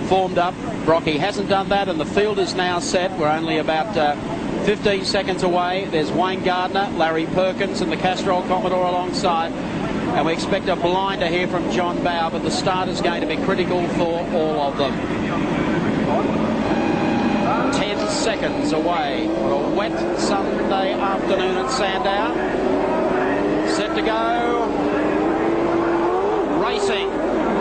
formed up. Brocky hasn't done that, and the field is now set. We're only about 15 seconds away. There's Wayne Gardner, Larry Perkins and the Castrol Commodore alongside. And we expect a blinder here from John Bowe, but the start is going to be critical for all of them. 10 seconds away. What a wet Sunday afternoon at Sandown. Set to go. Racing.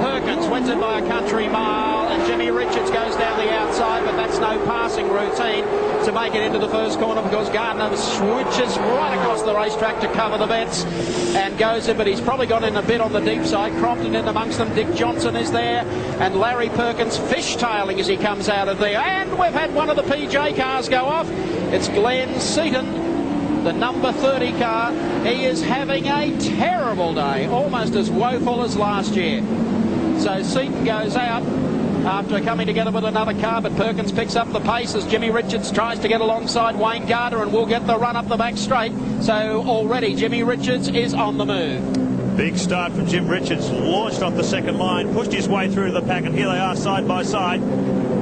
Perkins wins it by a country mile, and Jimmy Richards goes down the outside, but that's no passing routine to make it into the first corner, because Gardner switches right across the racetrack to cover the bets and goes in, but he's probably got in a bit on the deep side. Crompton in amongst them. Dick Johnson is there, and Larry Perkins fishtailing as he comes out of there. And we've had one of the PJ cars go off. It's Glenn Seton, the number 30 car. He is having a terrible day, almost as woeful as last year. So Seton goes out after coming together with another car, but Perkins picks up the pace as Jimmy Richards tries to get alongside Wayne Gardner, and will get the run up the back straight. So already Jimmy Richards is on the move. Big start from Jim Richards, launched off the second line, pushed his way through the pack, and here they are side by side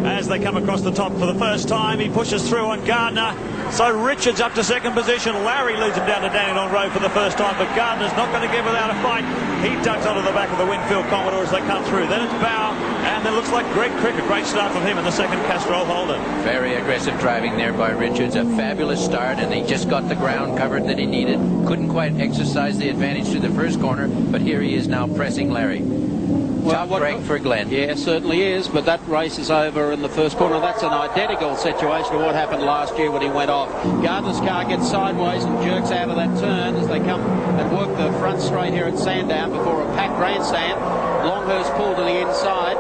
as they come across the top for the first time. He pushes through on Gardner. So Richards up to second position. Larry leads him down to Dandenong Road for the first time, but Gardner's not going to give without a fight. He ducks onto the back of the Winfield Commodore as they come through. Then it's Bowe, and it looks like Greg Crick. A great start from him in the second Castrol Holden. Very aggressive driving there by Richards. A fabulous start, and he just got the ground covered that he needed. Couldn't quite exercise the advantage through the first corner, but here he is now pressing Larry. Well, tough break for Glenn. Yeah, certainly is, but that race is over in the first corner. That's an identical situation to what happened last year when he went off. Gardner's car gets sideways and jerks out of that turn as they come and work the front straight here at Sandown before a packed grandstand. Longhurst pulled to the inside,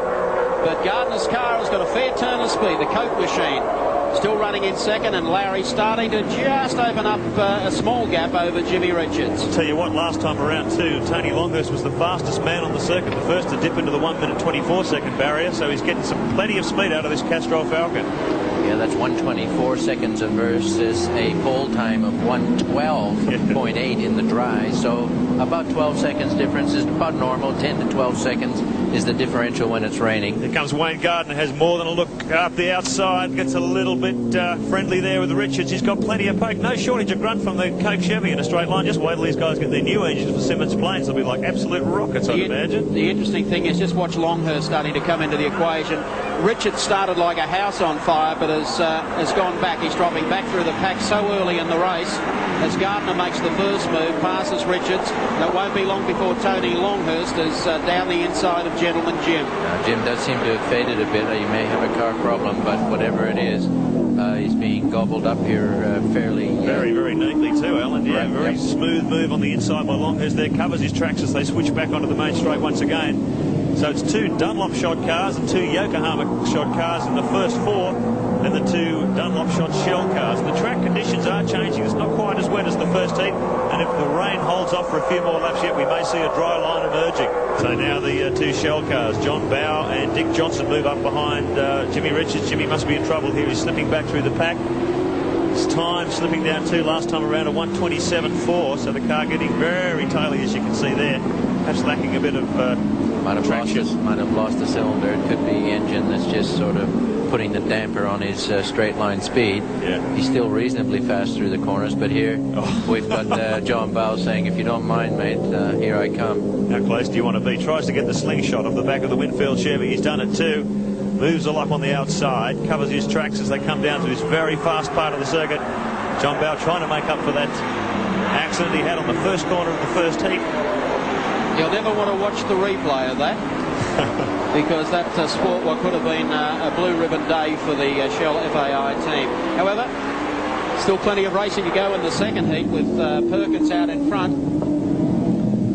but Gardner's car has got a fair turn of speed. The Coke machine still running in second, and Larry starting to just open up a small gap over Jimmy Richards. I'll tell you what, last time around too, Tony Longhurst was the fastest man on the circuit, the first to dip into the 1 minute 24 second barrier, so he's getting plenty of speed out of this Castrol Falcon. Yeah, that's 1:24 seconds versus a pole time of 1:12.8 in the dry. So about 12 seconds difference is about normal. 10 to 12 seconds is the differential when it's raining. Here comes Wayne Gardner, has more than a look up the outside, gets a little bit friendly there with Richards. He's got plenty of poke. No shortage of grunt from the Coke Chevy in a straight line. Just wait till these guys get their new engines for Simmons planes. They'll be like absolute rockets, I'd imagine. The interesting thing is just watch Longhurst starting to come into the equation. Richards started like a house on fire, but has gone back. He's dropping back through the pack so early in the race. As Gardner makes the first move, passes Richards, and it won't be long before Tony Longhurst is down the inside of Gentleman Jim. Jim does seem to have faded a bit. He may have a car problem, but whatever it is, he's being gobbled up here fairly... very, very neatly too, Alan. Yeah, right, very smooth move on the inside by Longhurst there. Covers his tracks as they switch back onto the main straight once again. So it's two Dunlop shot cars and two Yokohama shot cars in the first four, and the two Dunlop shot shell cars. And the track conditions are changing. It's not quite as wet as the first heat, and if the rain holds off for a few more laps yet, we may see a dry line emerging. So now the two shell cars, John Bowe and Dick Johnson, move up behind Jimmy Richards. Jimmy must be in trouble here. He's slipping back through the pack. His time slipping down too. Last time around a 1:27.4, so the car getting very taily, as you can see there. Perhaps lacking a bit of might have lost the cylinder. It could be engine that's just sort of putting the damper on his straight line speed. Yeah. He's still reasonably fast through the corners, but here we've got John Bowe saying, if you don't mind, mate, here I come. How close do you want to be? Tries to get the slingshot off the back of the Winfield Chevy. He's done it too. Moves a lot on the outside, covers his tracks as they come down to this very fast part of the circuit. John Bowe trying to make up for that accident he had on the first corner of the first heat. You'll never want to watch the replay of that because that sport what could have been a blue ribbon day for the Shell FAI team. However, still plenty of racing to go in the second heat with Perkins out in front.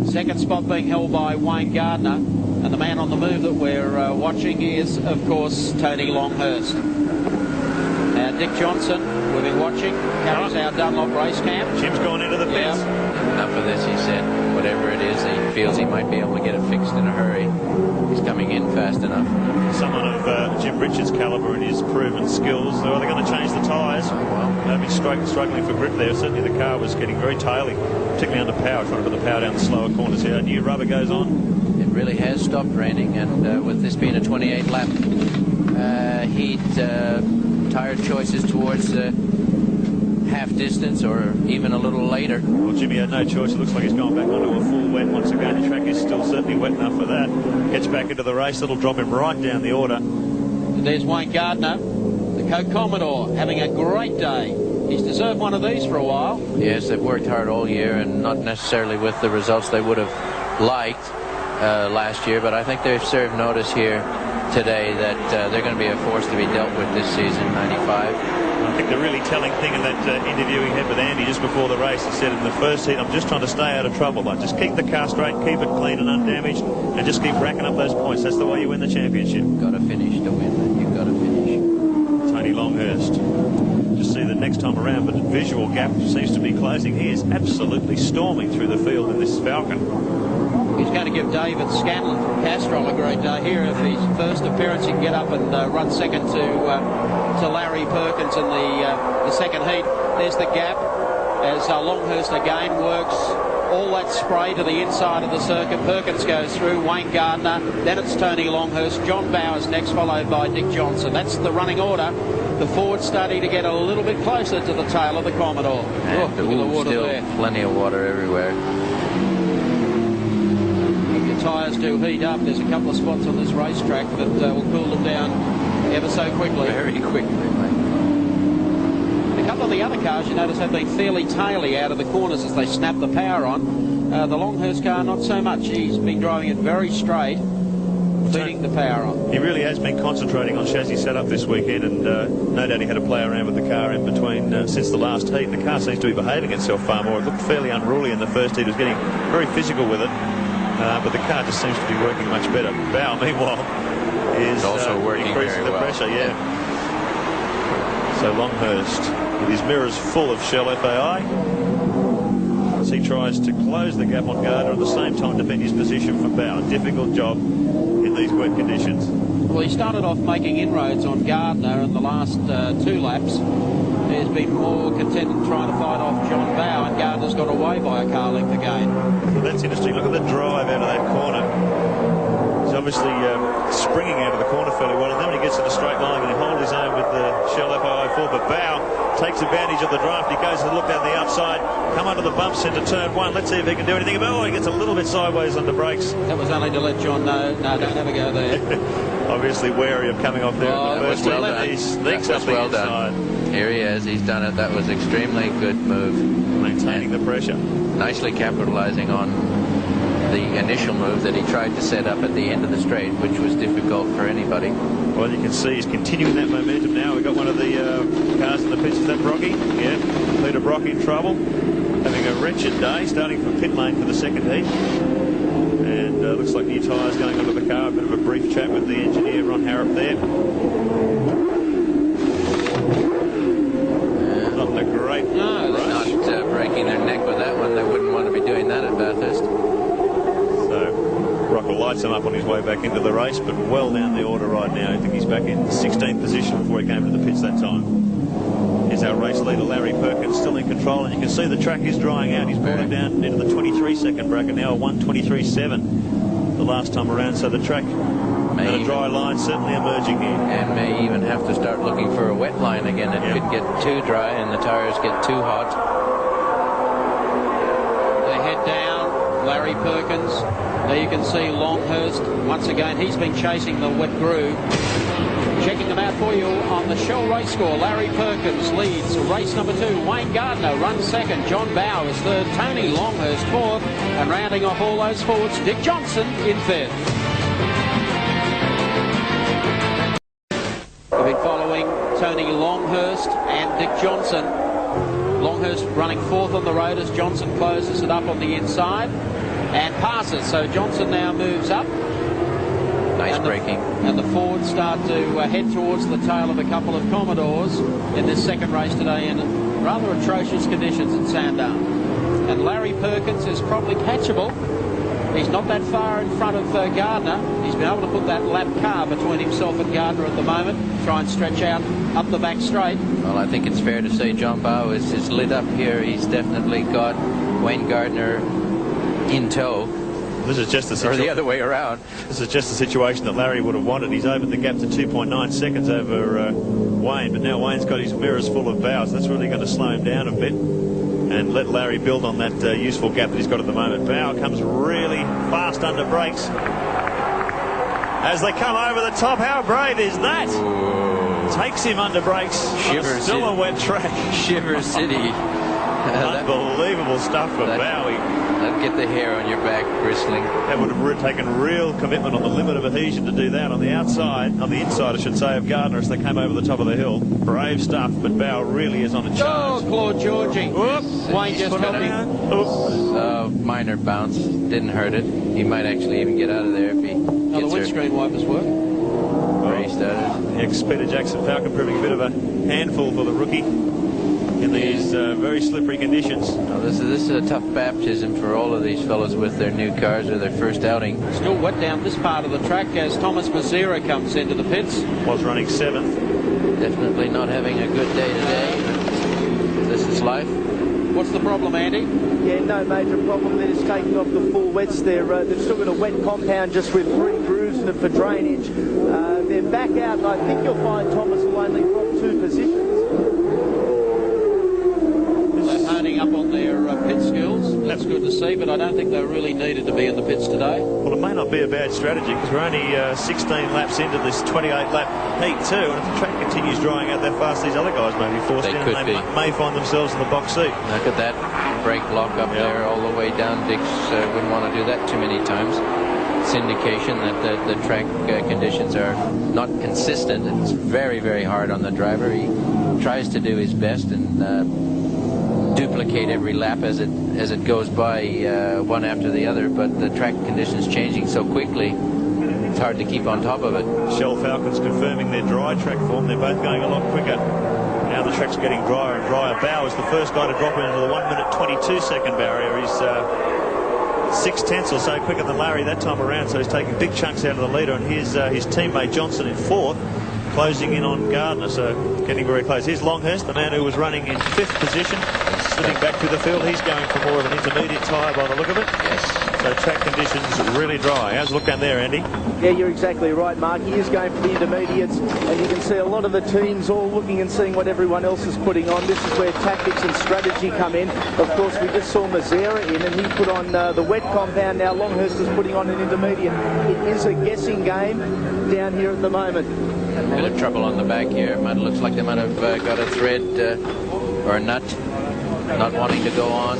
Second spot being held by Wayne Gardner, and the man on the move that we're watching is, of course, Tony Longhurst. Dick Johnson, we've been watching, carries our Dunlop race camp. Jim's gone into the pits. Enough of this, he said. Whatever it is, he feels he might be able to get it fixed in a hurry. He's coming in fast enough. Someone of Jim Richards' calibre and his proven skills, so are they going to change the tyres? Oh, well. They've been struggling for grip there. Certainly the car was getting very taily, particularly under power, trying to put the power down the slower corners here. New rubber goes on. It really has stopped raining, and with this being a 28 lap heat tire choices towards half distance or even a little later. Well, Jimmy had no choice. It looks like he's gone back onto a full wet once again. The track is still certainly wet enough for that. Gets back into the race. That'll drop him right down the order. There's Wayne Gardner, the co-Commodore, having a great day. He's deserved one of these for a while. Yes, they've worked hard all year and not necessarily with the results they would have liked last year, but I think they've served notice here today that they're going to be a force to be dealt with this season, 95. I think the really telling thing in that interview he had with Andy just before the race, he said in the first heat, I'm just trying to stay out of trouble. Like, just keep the car straight, keep it clean and undamaged, and just keep racking up those points. That's the way you win the championship. Got to finish to win. You've got to finish. Tony Longhurst. Just see the next time around, but the visual gap seems to be closing. He is absolutely storming through the field in this Falcon. He's going to give David Scanlon from Castrol a great day here. If his first appearance, he can get up and run second to Larry Perkins in the second heat. There's the gap as Longhurst again works all that spray to the inside of the circuit. Perkins goes through, Wayne Gardner, then it's Tony Longhurst. John Bowe next, followed by Dick Johnson. That's the running order. The Ford starting to get a little bit closer to the tail of the Commodore. And look at the water still there. Plenty of water everywhere. If your tyres do heat up, there's a couple of spots on this racetrack that will cool them down ever so quickly. Very quickly, mate. A couple of the other cars, you notice, have been fairly taily out of the corners as they snap the power on. The Longhurst car, not so much. He's been driving it very straight, feeding the power on. He really has been concentrating on chassis setup this weekend, and no doubt he had to play around with the car in between since the last heat. The car seems to be behaving itself far more. It looked fairly unruly in the first heat. It was getting very physical with it, but the car just seems to be working much better. Bowe, meanwhile, is also working increasing the pressure. Yeah. So Longhurst, with his mirrors full of Shell FAI, as he tries to close the gap on Gardner at the same time defend his position for Bowe. Difficult job in these wet conditions. Well, he started off making inroads on Gardner in the last 2 laps. He's been more content in trying to fight off John Bowe, and Gardner's got away by a car length again. Well, that's interesting. Look at the drive out of that corner. He's obviously springing out of the corner fairly well, and then when he gets in a straight line, he holds his own with the Shell FI4, but Bowe takes advantage of the draft. He goes to look down the outside, come under the bumps into turn 1. Let's see if he can do anything. Oh, he gets a little bit sideways on the brakes. That was only to let John know, no, don't have a go there. Obviously wary of coming off there in the first well lap. He sneaks up the inside. Here he is. He's done it. That was extremely good move. Maintaining the pressure. Nicely capitalizing on the initial move that he tried to set up at the end of the straight, which was difficult for anybody. Well, you can see he's continuing that momentum now. We've got one of the cars in the pits. Is that Brocky? Yeah. Peter Brock in trouble. Having a wretched day, starting from pit lane for the second heat. And looks like new tyres going onto the car. A bit of a brief chat with the engineer, Ron Harrop, there. Not in a great rush. Not breaking their neck with that one. They wouldn't want to be doing that at Bathurst. Brock will light him up on his way back into the race, but well down the order right now. I think he's back in 16th position before he came to the pits that time. Here's our race leader, Larry Perkins, still in control, and you can see the track is drying out. He's brought it down into the 23-second bracket now, 1:23.7 the last time around, so the track and a dry line certainly emerging here. And may even have to start looking for a wet line again. It could get too dry and the tires get too hot. They head down, Larry Perkins. There you can see Longhurst. Once again, he's been chasing the wet groove. Checking them out for you on the Shell race score. Larry Perkins leads race number 2. Wayne Gardner runs second. John Bowe is third. Tony Longhurst fourth. And rounding off all those forwards, Dick Johnson in fifth. We've been following Tony Longhurst and Dick Johnson. Longhurst running fourth on the road as Johnson closes it up on the inside and passes. So Johnson now moves up. Nice braking. And the Fords start to head towards the tail of a couple of Commodores in this second race today in rather atrocious conditions at Sandown. And Larry Perkins is probably catchable. He's not that far in front of Gardner. He's been able to put that lap car between himself and Gardner at the moment, try and stretch out up the back straight. Well, I think it's fair to say John Bowe is lit up here. He's definitely got Wayne Gardner in tow. This is just or the other way around. This is just the situation that Larry would have wanted. He's opened the gap to 2.9 seconds over Wayne, but now Wayne's got his mirrors full of Bowe. That's really going to slow him down a bit and let Larry build on that useful gap that he's got at the moment. Bowe comes really fast under brakes as they come over the top. How brave is that? Ooh. Takes him under brakes. Still a wet track. Shiver City. Unbelievable stuff for Bowe. That'd get the hair on your back bristling. That would have taken real commitment on the limit of adhesion to do that on the outside, on the inside, I should say, of Gardner as they came over the top of the hill. Brave stuff, but Bowe really is on a charge. Oh, Claude Georgie. Wayne just helped him. Minor bounce. Didn't hurt it. He might actually even get out of there if he the windscreen wipers work. Where he started. The ex-Peter Jackson Falcon proving a bit of a handful for the rookie in these very slippery conditions. Well, this is a tough baptism for all of these fellows with their new cars or their first outing. Still wet down this part of the track as Thomas Mazzera comes into the pits. Was running 7th. Definitely not having a good day today. This is life. What's the problem, Andy? Yeah, no major problem. They're just taking off the full wets. They've still got a wet compound just with 3 grooves in it for drainage. They're back out, and I think you'll find Thomas will only drop 2 positions. They're honing up on their pit skills. That's good to see, but I don't think they really needed to be in the pits today. Well, it may not be a bad strategy because we're only 16 laps into this 28-lap heat too, and if the track continues drying out that fast, these other guys may be forced in and they may find themselves in the box seat. Look at that brake lock up there all the way down. Dix wouldn't want to do that too many times. It's indication that the track conditions are not consistent. It's very, very hard on the driver. He tries to do his best and duplicate every lap as it goes by, one after the other, but the track conditions changing so quickly, it's hard to keep on top of it. Shell Falcons confirming their dry track form. They're both going a lot quicker. Now the track's getting drier and drier. Bowe is the first guy to drop into the 1-minute 22-second barrier. He's 6/10 or so quicker than Larry that time around, so he's taking big chunks out of the leader, and here's his teammate Johnson in 4th, closing in on Gardner, so getting very close. Here's Longhurst, the man who was running in 5th position, slipping back through the field. He's going for more of an intermediate tyre by the look of it. Yes. So track conditions really dry. How's it look down there, Andy? Yeah, you're exactly right, Mark. He is going for the intermediates, and you can see a lot of the teams all looking and seeing what everyone else is putting on. This is where tactics and strategy come in. Of course, we just saw Mazzera in, and he put on the wet compound. Now Longhurst is putting on an intermediate. It is a guessing game down here at the moment. A bit of trouble on the back here. It looks like they might have got a thread or a nut, not wanting to go on.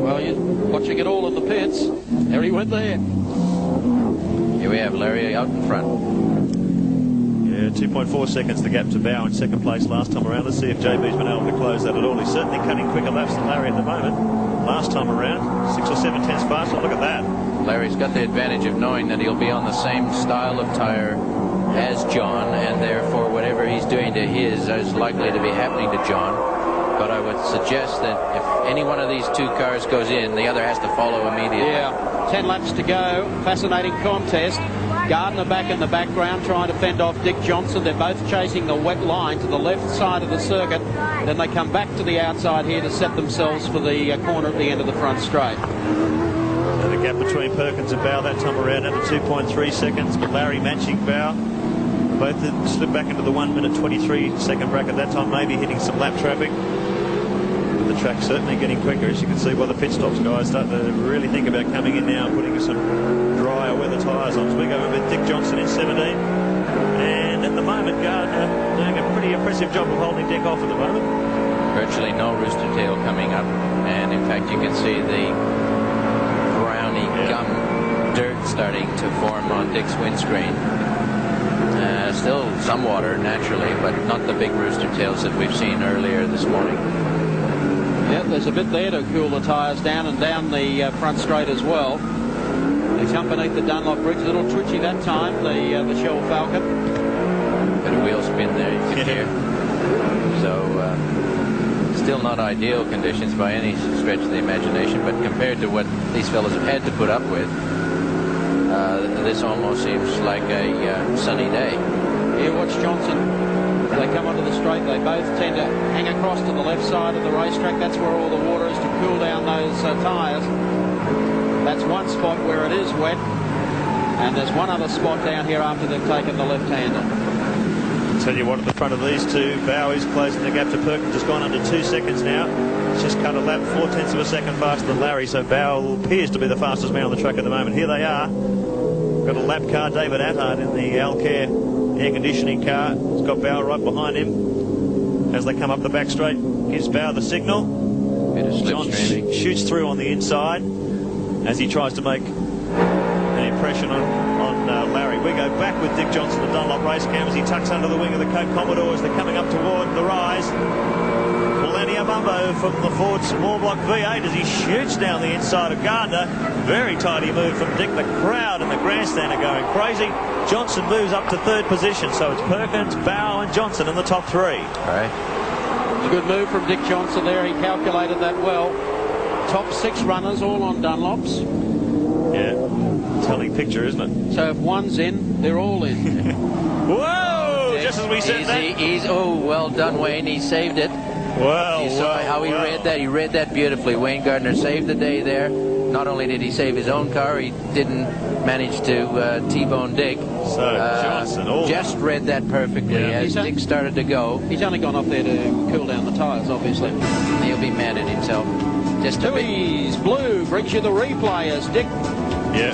Well, you're watching it all in the pits. There he went there. Here we have Larry out in front. Yeah, 2.4 seconds the gap to Bowe in 2nd place last time around. Let's see if JB's been able to close that at all. He's certainly cutting quicker laps than Larry at the moment. Last time around, 6 or 7 tenths faster. Look at that. Larry's got the advantage of knowing that he'll be on the same style of tire as John, and therefore whatever he's doing to his is likely to be happening to John. But I would suggest that if any one of these 2 cars goes in, the other has to follow immediately. Yeah, 10 laps to go. Fascinating contest. Gardner back in the background trying to fend off Dick Johnson. They're both chasing the wet line to the left side of the circuit. Then they come back to the outside here to set themselves for the corner at the end of the front straight. And the gap between Perkins and Bowe that time around under 2.3 seconds, but Larry matching Bowe. Both slipped back into the 1-minute 23-second bracket that time, maybe hitting some lap traffic. But the track's certainly getting quicker, as you can see by the pit stops. Guys starting to really think about coming in now and putting some drier weather tyres on. So we go with Dick Johnson in 17. And at the moment, Gardner doing a pretty impressive job of holding Dick off at the moment. Virtually no rooster tail coming up, and in fact you can see the browny gum dirt starting to form on Dick's windscreen. Still some water naturally, but not the big rooster tails that we've seen earlier this morning. Yeah, there's a bit there to cool the tyres down and down the front straight as well. They jump beneath the Dunlop bridge, a little twitchy that time, the Shell Falcon. Bit of wheel spin there, you can hear. So still not ideal conditions by any stretch of the imagination, but compared to what these fellows have had to put up with, this almost seems like a sunny day. Here, watch Johnson. As they come onto the straight, they both tend to hang across to the left side of the racetrack. That's where all the water is to cool down those tyres. That's one spot where it is wet. And there's one other spot down here after they've taken the left-hander. Tell you what, at the front of these two, Bowe is closing the gap to Perkins. Has gone under 2 seconds now. It's just cut a lap 0.4 of a second faster than Larry, so Bowe appears to be the fastest man on the track at the moment. Here they are. Got a lap car, David Attard in the Alcare air conditioning car. He's got Bowe right behind him as they come up the back straight. Gives Bowe the signal. John shoots through on the inside as he tries to make an impression on Larry. We go back with Dick Johnson, the Dunlop race cam, as he tucks under the wing of the Coke Commodore as they're coming up toward the rise. Millennia Bumbo from the Ford small block V8 as he shoots down the inside of Gardner. Very tidy move from Dick. The crowd and the grandstand are going crazy. Johnson moves up to third position, so it's Perkins, Bowe and Johnson in the top three. All right. It's a good move from Dick Johnson there. He calculated that well. Top 6 runners all on Dunlops. Yeah, telling picture, isn't it? So if one's in, they're all in. Whoa! Just as we said that. Oh, well done, Wayne. He saved it. Well, you saw how he read that. He read that beautifully. Wayne Gardner saved the day there. Not only did he save his own car, he didn't manage to T-bone Dick. So Johnson just read that perfectly as Dick started to go. He's only gone up there to cool down the tyres, obviously. He'll be mad at himself. Just a bit. Blue brings you the replay as Dick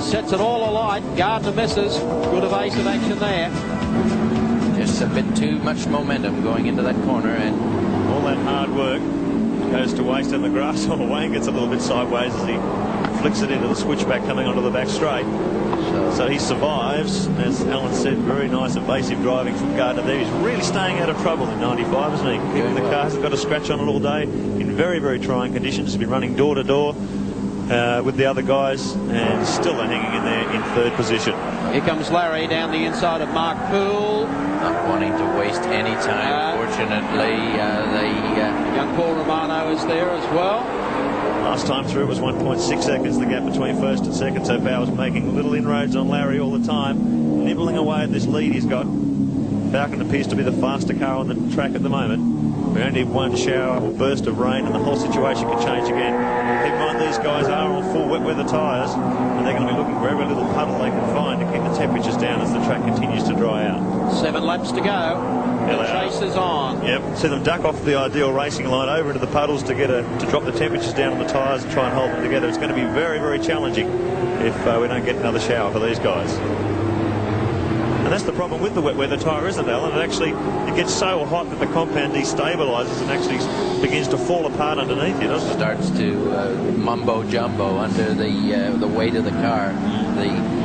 sets it all alight. Gardner misses. Good evasive action there. Just a bit too much momentum going into that corner, and all that hard work goes to waste in the grass. Wayne gets a little bit sideways as he flicks it into the switchback coming onto the back straight. So he survives. As Alan said, very nice evasive driving from Gardner there. He's really staying out of trouble in 95, isn't he? Keeping the car, hasn't got a scratch on it all day. In very, very trying conditions. He's been running door to door with the other guys, and still hanging in there in third position. Here comes Larry down the inside of Mark Poole. Not wanting to waste any time, fortunately. Young Paul Romano is there as well. Last time through it was 1.6 seconds, the gap between first and second, so Bowe's making little inroads on Larry all the time, nibbling away at this lead he's got. Falcon appears to be the faster car on the track at the moment. We only need one shower or burst of rain and the whole situation can change again. Keep in mind these guys are on full wet weather tyres, and they're going to be looking for every little puddle they can find to keep the temperatures down as the track continues to dry out. 7 laps to go. The chase is on. Yep, see them duck off the ideal racing line over into the puddles to drop the temperatures down on the tyres and try and hold them together. It's going to be very, very challenging if we don't get another shower for these guys. And that's the problem with the wet weather tyre, isn't it, Alan? It gets so hot that the compound destabilises and actually begins to fall apart underneath you, doesn't it? Starts to mumbo jumbo under the weight of the car.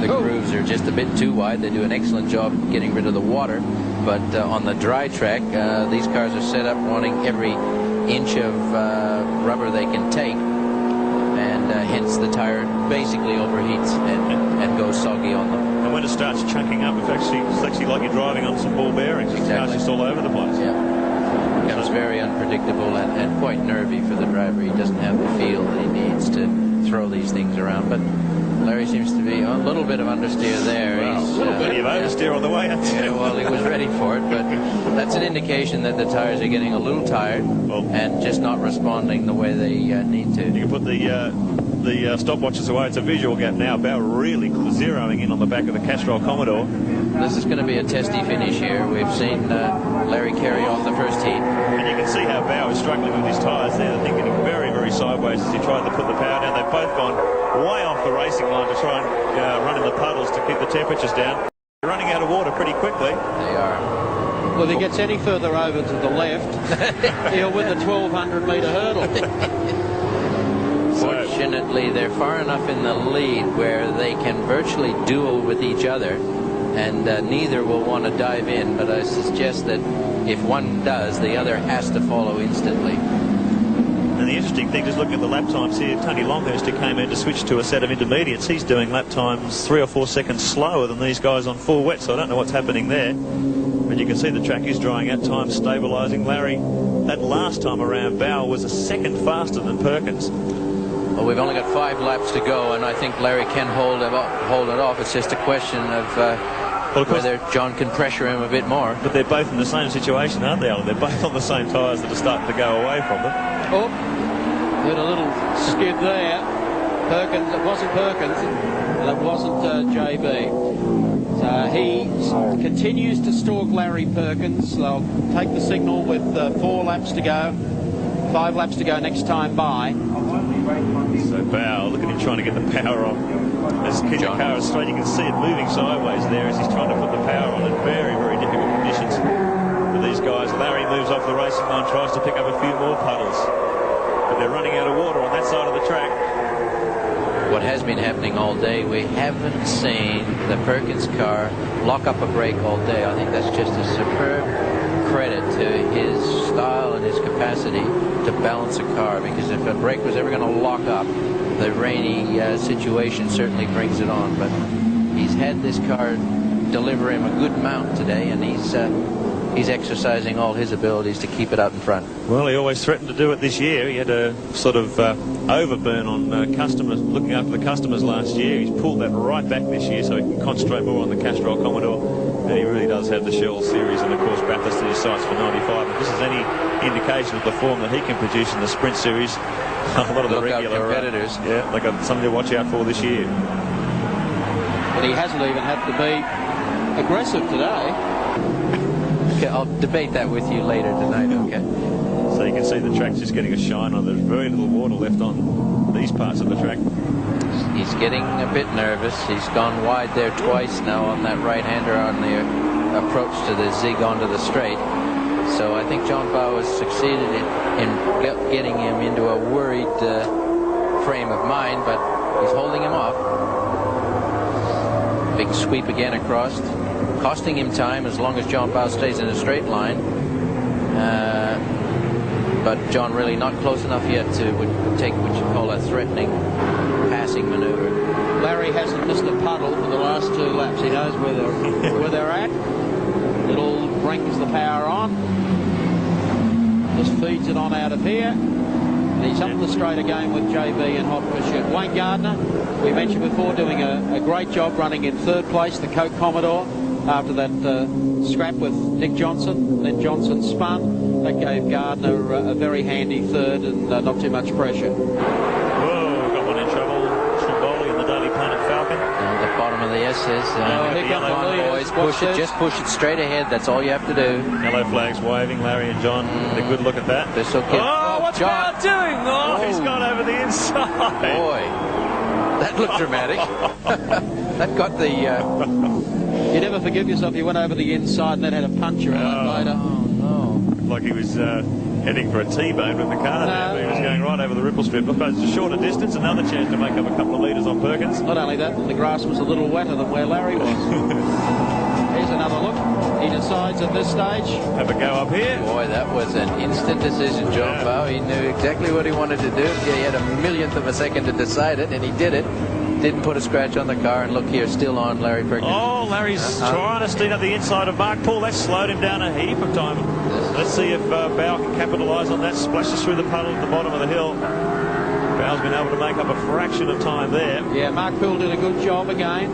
The grooves are just a bit too wide. They do an excellent job getting rid of the water, but on the dry track, these cars are set up wanting every inch of rubber they can take, and hence the tire basically overheats and goes soggy on them. And when it starts chunking up, it's actually like you're driving on some ball bearings. Exactly. It's just all over the place. Yeah. It becomes very unpredictable and quite nervy for the driver. He doesn't have the feel that he needs to throw these things around. But Larry seems to be a little bit of understeer there. Well, a little bit of oversteer on the way. Yeah, well, he was ready for it, but that's an indication that the tires are getting a little tired and just not responding the way they need to. You can put the stopwatches away. It's a visual gap now. Bowe really zeroing in on the back of the Castrol Commodore. This is going to be a testy finish here. We've seen Larry carry off the first heat. And you can see how Bowe is struggling with his tyres there. They're getting very, very sideways as he tried to put the power down. They've both gone way off the racing line to try and run in the puddles to keep the temperatures down. They're running out of water pretty quickly. They are. Well, if he gets any further over to the left, he'll win the 1,200-metre hurdle. Fortunately, they're far enough in the lead where they can virtually duel with each other, and neither will want to dive in, but I suggest that if one does, the other has to follow instantly. And the interesting thing, just looking at the lap times here, Tony Longhurst, who came in to switch to a set of intermediates, he's doing lap times 3 or 4 seconds slower than these guys on full wet, so I don't know what's happening there. But you can see the track is drying out, time stabilising. Larry, that last time around, Bowe was a second faster than Perkins. Well, we've only got 5 laps to go, and I think Larry can hold it off. It's just a question of whether John can pressure him a bit more. But they're both in the same situation, aren't they, Alan? They're both on the same tyres that are starting to go away from them. Oh, did a little skid there. Perkins. It wasn't Perkins, and it wasn't JB. So he continues to stalk Larry Perkins. They'll take the signal with 4 laps to go, 5 laps to go next time by. So Bowe, look at him trying to get the power on. As the car is straight, you can see it moving sideways there as he's trying to put the power on in very, very difficult conditions for these guys. Larry moves off the racing line, tries to pick up a few more puddles, but they're running out of water on that side of the track. What has been happening all day, we haven't seen the Perkins car lock up a brake all day. I think that's just a superb credit to his style and his capacity to balance a car, because if a brake was ever going to lock up, the rainy situation certainly brings it on. But he's had this car deliver him a good mount today, and he's exercising all his abilities to keep it out in front. Well, he always threatened to do it this year. He had a sort of overburn on customers, looking after the customers last year. He's pulled that right back this year so he can concentrate more on the Castrol Commodore. And he really does have the Shell Series and, of course, Bathurst in his sights for 95. If this is any indication of the form that he can produce in the Sprint Series, a lot of the regular competitors. Yeah, they got something to watch out for this year. But he hasn't even had to be aggressive today. Okay, I'll debate that with you later tonight, okay? So you can see the track's just getting a shine on. There's very little water left on these parts of the track. He's getting a bit nervous. He's gone wide there twice now on that right-hander on the approach to the zig onto the straight. So I think John Bowe has succeeded in getting him into a worried frame of mind, but he's holding him off. Big sweep again across, costing him time as long as John Bowe stays in a straight line. But John really not close enough yet to take what you call a threatening passing maneuver. Larry hasn't missed a puddle for the last 2 laps. He knows where they're at. Little brings the power on. Just feeds it on out of here. And he's up the straight again with JB in hot pursuit. Wayne Gardner, we mentioned before, doing a great job running in 3rd place, the Coke Commodore, after that scrap with Nick Johnson. Then Johnson spun. That gave Gardner a very handy 3rd and not too much pressure. Whoa, got one in trouble. Bowe in the Daily Planet Falcon. At the bottom of the S says, come on, boys, push it, just push it straight ahead. That's all you have to do. Yellow flags waving. Larry and John had a good look at that. This will get. Oh, what's Bowe doing? Oh, he's gone over the inside. Boy, that looked dramatic. That got the. You never forgive yourself. You went over the inside and then had a puncture on it later. Oh no! Like he was heading for a T-bone with the car there, but he was going right over the ripple strip. Look, it's a shorter distance, another chance to make up a couple of litres on Perkins. Not only that, the grass was a little wetter than where Larry was. Here's another look. He decides at this stage. Have a go up here. Boy, that was an instant decision, John Bowe. He knew exactly what he wanted to do. He had a millionth of a second to decide it, and he did it. Didn't put a scratch on the car, and look here, still on Larry Perkins. Oh, Larry's trying to steam up the inside of Mark Paul. That slowed him down a heap of time. Let's see if Bowe can capitalise on that. Splashes through the puddle at the bottom of the hill. Bowe's been able to make up a fraction of time there. Yeah, Mark Poole did a good job again.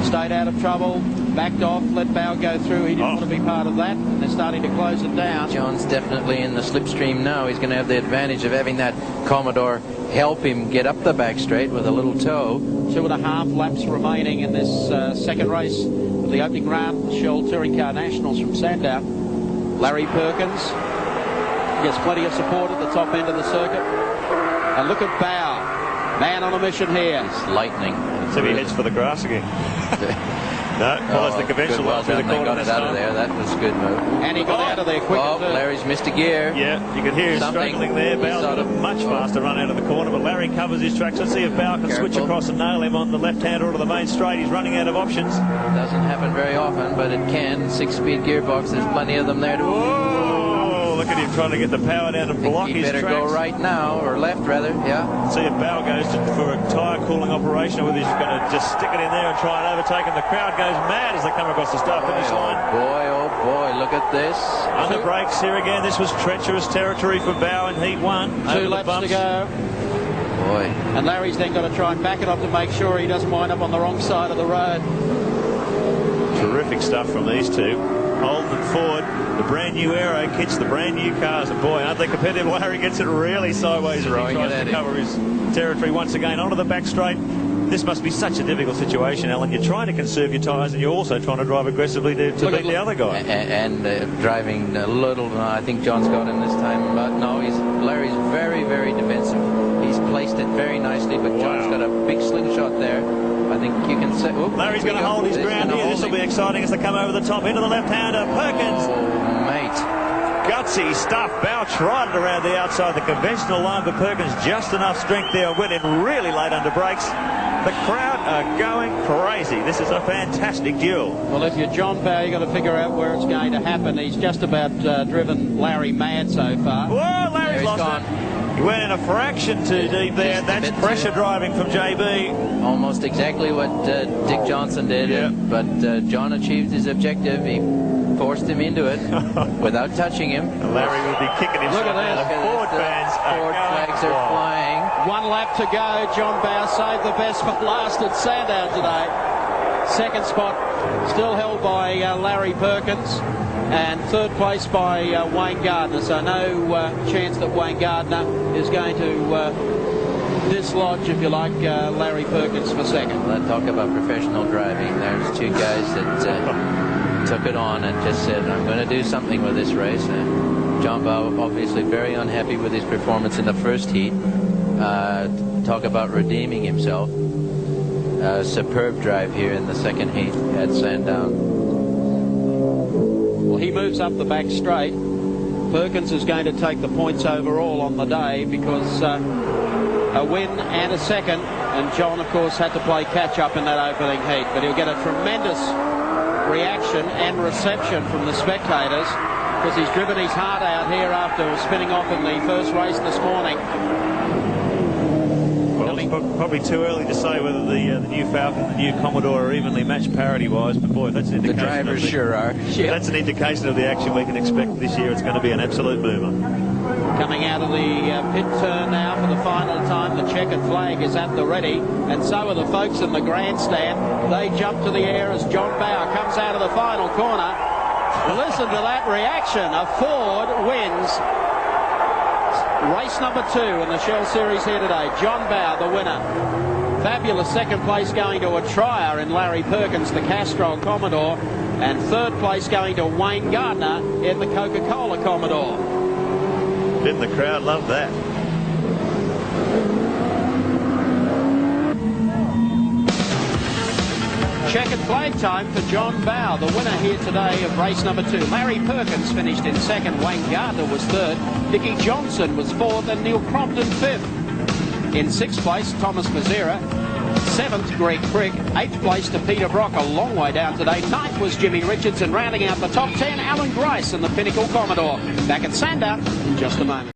Stayed out of trouble, backed off, let Bowe go through. He didn't want to be part of that, and they're starting to close it down. John's definitely in the slipstream now. He's going to have the advantage of having that Commodore help him get up the back straight with a little toe. 2.5 laps remaining in this second race of the opening round, Shell Touring Car Nationals from Sandown. Larry Perkins gets plenty of support at the top end of the circuit. And look at Bowe, man on a mission here. It's lightning. So he heads for the grass again. No, follows the conventional line through the corner. Got it out of there. That was a good move. And he got out of there quick. Oh, Larry's missed a gear. Yeah, you can hear him struggling there. Bowe's got a much faster run out of the corner, but Larry covers his tracks. Let's see if Bowe can switch across and nail him on the left-hander or to the main straight. He's running out of options. Doesn't happen very often, but it can. 6-speed gearbox, there's plenty of them there to... Whoa, look at him trying to get the power down and block his tracks. He better go right now, or left rather, yeah. See if Bowe goes for a tyre cooling operation, or whether he's going to just stick it in there and try and overtake him. The crowd goes mad as they come across the start-finish line. Oh boy, look at this. Under brakes here again. This was treacherous territory for Bowe in Heat 1. 2 laps to go. Boy. And Larry's then got to try and back it up to make sure he doesn't wind up on the wrong side of the road. Terrific stuff from these two. Holden forward. The brand new aero kits, the brand new cars, and boy, aren't they competitive. Larry gets it really sideways as he tries to cover his territory once again. Onto the back straight. This must be such a difficult situation, Alan. You're trying to conserve your tyres and you're also trying to drive aggressively to beat the other guy. And driving a little, I think John's got him this time, but no, Larry's very, very defensive. He's placed it very nicely, but John's got a big slingshot there. I think you can say... Larry's going to hold his ground here. This will be exciting as they come over the top into the left-hander. Perkins. Oh, mate. Gutsy stuff. Bowe tried it around the outside, the conventional line, but Perkins just enough strength there. Went in really late under brakes. The crowd are going crazy. This is a fantastic duel. Well, if you're John Bowe, you've got to figure out where it's going to happen. He's just about driven Larry mad so far. Whoa, Larry's lost it. He went in a fraction too deep there. That's pressure driving from JB. Almost exactly what Dick Johnson did, but John achieved his objective. He forced him into it without touching him. And Larry will be kicking himself. Look at this. Ford flags are flying. 1 lap to go. John Bowe saved the best for last at Sandown today. Second spot still held by Larry Perkins, and third place by Wayne Gardner. So no chance that Wayne Gardner is going to dislodge, if you like, Larry Perkins for second. Let's talk about professional driving. There's two guys that took it on and just said, I'm going to do something with this race. John Bowe obviously very unhappy with his performance in the first heat. Talk about redeeming himself. Superb drive here in the second heat at Sandown. Well, he moves up the back straight. Perkins is going to take the points overall on the day because a win and a second, and John, of course, had to play catch-up in that opening heat, but he'll get a tremendous reaction and reception from the spectators because he's driven his heart out here after spinning off in the first race this morning. Well, it's probably too early to say whether the new Falcon, the new Commodore are evenly matched parity-wise, but boy, that's an indication. The drivers sure are. That's an indication of the action we can expect this year. It's going to be an absolute boomer. Coming out of the pit turn now for the final time, the checkered flag is at the ready, and so are the folks in the grandstand. They jump to the air as John Bowe comes out of the final corner. Listen to that reaction. A Ford wins race number 2 in the Shell Series here today. John Bowe, the winner. Fabulous second place going to a trier in Larry Perkins, the Castrol Commodore, and third place going to Wayne Gardner in the Coca-Cola Commodore. Didn't the crowd love that? Checkered flag time for John Bowe, the winner here today of race number 2. Larry Perkins finished in second, Wayne Gardner was third, Dickie Johnson was fourth, and Neil Crompton fifth. In sixth place, Thomas Mazzera. Seventh, Greg Crick. Eighth place to Peter Brock, a long way down today. Ninth was Jimmy Richards, and rounding out the top 10, Alan Grice in the Pinnacle Commodore. Back at Sandown in just a moment.